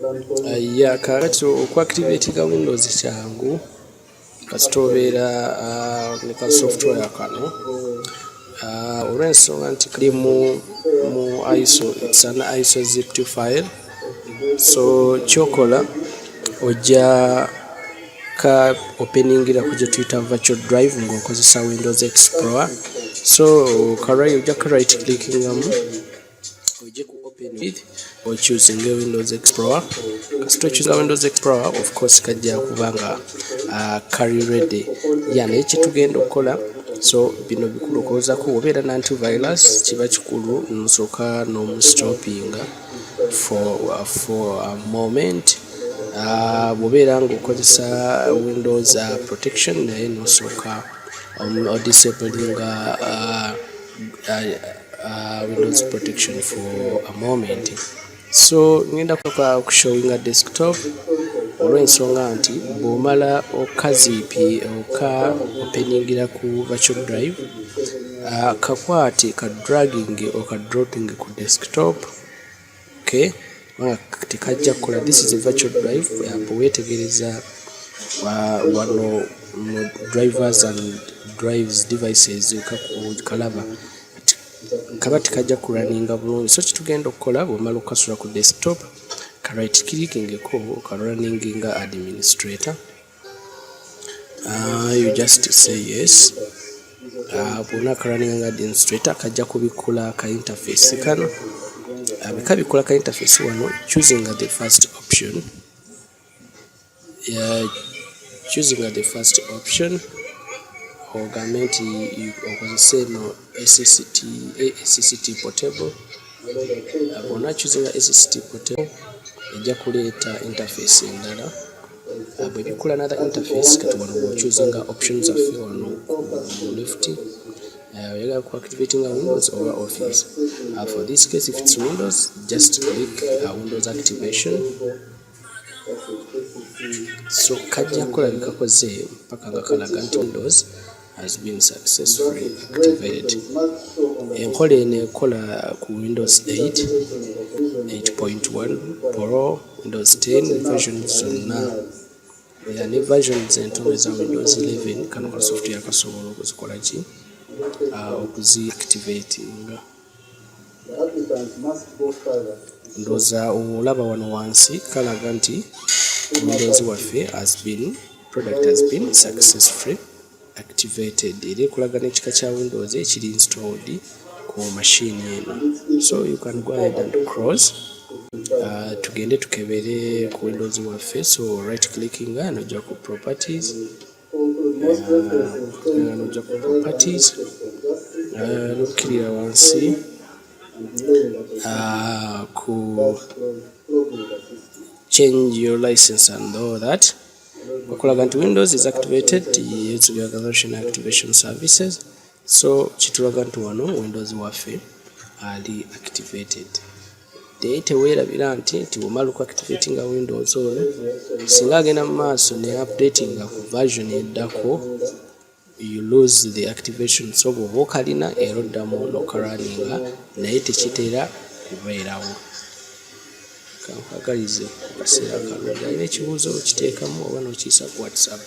Yeah, kakati okuactivatinga Windows kyangu kasita obeera ne ka software kano olw'ensonga nti kali mu ISO, it's an ISO zip file. So kyokola ojja ka openingira ku gye tuyita virtual drive ng'okozesa Windows Explorer. So ojja ka right clickingamu ojje ku open with or choosing Windows Explorer. Kasita okyuza Windows Explorer, of course kajja kubanga kali ready. Naye kyetugenda okukola, so bino bikulu okozako obeera na antivirus, kiba kikulu nosooka n'omustoppinga for a moment. Bw'obeera ng'okozesa Windows protection naye nosooka disablinga Windows protection for a moment. So ngenda kushowinga desktop olw'ensonga nti bw'omala okazipi oka openingira ku virtual drive kakwate ka dragging or ka dropping ku desktop. Okay, tekajja kukola. This is a virtual drive. Bwewetegereza wano drivers and drives devices kalaba kaba tekajja kuraninga bulungi. So kitugenda okukola bw'omala okukasula ku desktop ka right clickingeko ka running nga administrator. You just say yes. Bw'ona ka running nga administrator kajja kubikula ka interface kano. Bikabikola ka interface wano, choosing the first option. Choosing the first option ogambe nti okozese no SST portable. Bw'ona choosing SST portable ejja kuleeta interface endala. Bwe bikula another interface, kati wano bw'ochoosing options affe wano ku left. You're activating Windows or Office. For this case, if it's Windows, just click Windows activation. So kajja kulabika koze mpaka nga kalaga nti Windows has been successfully activated. Enkola eno ekola ku Windows 8, 8.1 Pro, Windows 10 versions zonna. Ne versions entono za Windows 11 kano ka software kasobola okuzikola ki okuziactivatinga. Ndowooza olaba wano wansi kalaga nti Windows waffe product has been successfully activated. Era ekulaga n'ekika kya Windows ekiri installed ku machine eno. So you can go ahead and close. Tugende tukebere ku Windows waffe. So right clicking nojja ku properties. Nojja ku properties. Nokirira wansi ku change your license and all that. Okulaga nti Windows is activated using the version activation services. So kitulaga nti wano Windows waffe ali activated. Teweerabira nti bw'omala okuactivatinga Windows ono singa agenda mu maaso ne updating ku version eddako, you lose the activation. So bw'oba okalina era oddamu n'okaraninga naye tekitera kubeerawo. Kankagalize akaseera kalungi. Alina ekibuuzo okiteekamu oba n'okiyisa ku WhatsApp.